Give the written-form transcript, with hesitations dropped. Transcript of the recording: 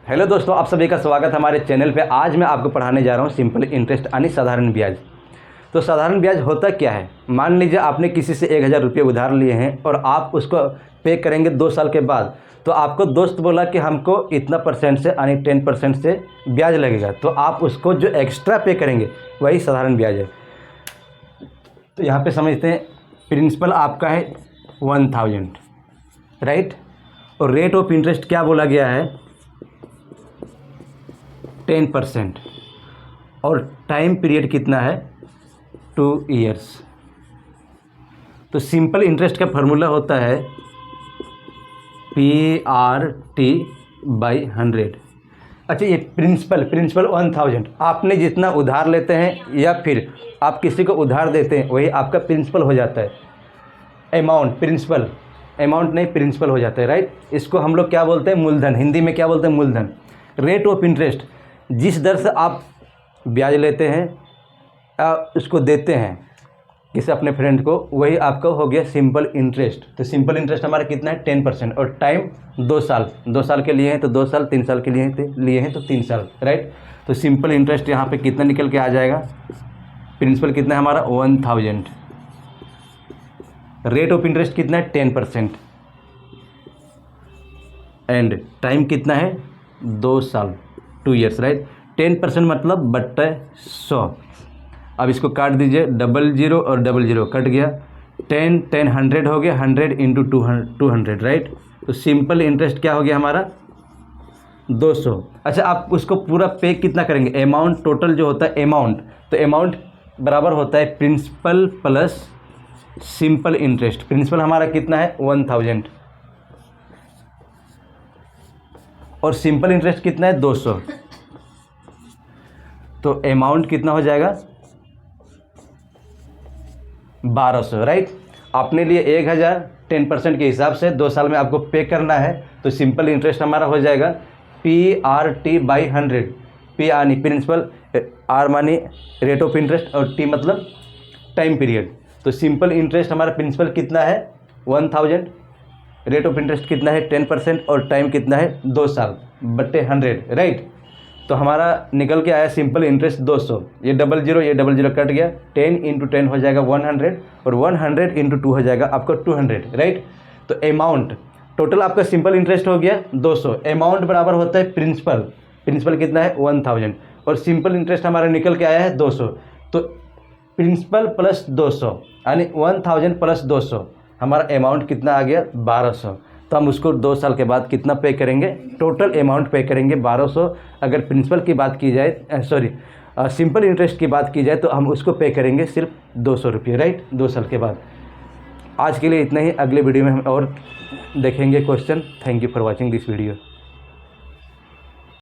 Hello दोस्तों, आप सभी का स्वागत है हमारे चैनल पे। आज मैं आपको पढ़ाने जा रहा हूँ सिंपल इंटरेस्ट यानी साधारण ब्याज। तो साधारण ब्याज होता क्या है? मान लीजिए आपने किसी से 1000 रुपये उधार लिए हैं और आप उसको पे करेंगे 2 साल के बाद। तो आपको दोस्त बोला कि हमको इतना परसेंट से यानी 10% से ब्याज लगेगा, तो आप उसको जो एक्स्ट्रा पे करेंगे वही साधारण ब्याज है। तो यहाँ पर समझते हैं, प्रिंसिपल आपका है 1000, राइट, और रेट ऑफ इंटरेस्ट क्या बोला गया है? 10%, और टाइम पीरियड कितना है? 2 ईयर्स। तो सिंपल इंटरेस्ट का फॉर्मूला होता है PRT/100। अच्छा, ये प्रिंसिपल 1000, आपने जितना उधार लेते हैं या फिर आप किसी को उधार देते हैं वही आपका प्रिंसिपल हो जाता है। अमाउंट प्रिंसिपल, अमाउंट नहीं प्रिंसिपल हो जाता है, राइट। इसको हम लोग क्या बोलते हैं? मूलधन, हिंदी में क्या बोलते हैं? मूलधन। रेट ऑफ इंटरेस्ट, जिस दर से आप ब्याज लेते हैं या उसको देते हैं किसी अपने फ्रेंड को, वही आपका हो गया सिंपल इंटरेस्ट। तो सिंपल इंटरेस्ट हमारा कितना है? 10%, और टाइम 2 साल। 2 साल के लिए हैं तो 2 साल, 3 साल के लिए हैं तो 3 साल, राइट। तो सिंपल इंटरेस्ट यहाँ पे कितना निकल के आ जाएगा? प्रिंसिपल कितना है हमारा? 1000। रेट ऑफ इंटरेस्ट कितना है? 10%, एंड टाइम कितना है? 2 साल, 2 ईयर्स, राइट। 10% मतलब बट्टे 100। अब इसको काट दीजिए, 00 और 00 कट गया, 10 10 100 हो गया, 100 इंटू 200, राइट। तो सिंपल इंटरेस्ट क्या हो गया हमारा? 200। अच्छा, आप उसको पूरा पे कितना करेंगे? अमाउंट टोटल जो होता है अमाउंट, तो अमाउंट बराबर होता है principal plus simple interest. Principal हमारा कितना है? 1000, और सिंपल इंटरेस्ट कितना है? 200। तो अमाउंट कितना हो जाएगा? 1200, राइट। आपने लिए 1000, 10% के हिसाब से 2 साल में आपको पे करना है, तो सिंपल इंटरेस्ट हमारा हो जाएगा PRT/100। P यानी प्रिंसिपल, R मानी रेट ऑफ इंटरेस्ट, और T मतलब टाइम पीरियड। तो सिंपल इंटरेस्ट हमारा प्रिंसिपल कितना है? 1000, रेट ऑफ इंटरेस्ट कितना है? 10%, और टाइम कितना है? 2 साल बट्टे 100, राइट। तो हमारा निकल के आया सिंपल इंटरेस्ट 200। ये 00 ये 00 कट गया, 10 इंटू 10 हो जाएगा 100, और 100 इंटू 2 हो जाएगा आपको 200, राइट। तो अमाउंट टोटल आपका सिंपल इंटरेस्ट हो गया 200। अमाउंट बराबर होता है प्रिंसिपल, प्रिंसिपल कितना है? 1000, और सिंपल इंटरेस्ट हमारा निकल के आया है 200। तो प्रिंसिपल प्लस 200 यानी 1000 प्लस 200, हमारा अमाउंट कितना आ गया? 1200। तो हम उसको 2 साल के बाद कितना पे करेंगे? टोटल अमाउंट पे करेंगे 1200। अगर प्रिंसिपल की बात की जाए, सिंपल इंटरेस्ट की बात की जाए, तो हम उसको पे करेंगे सिर्फ 200 रुपये, राइट, 2 साल के बाद। आज के लिए इतना ही, अगले वीडियो में हम और देखेंगे question. Thank you for watching this video.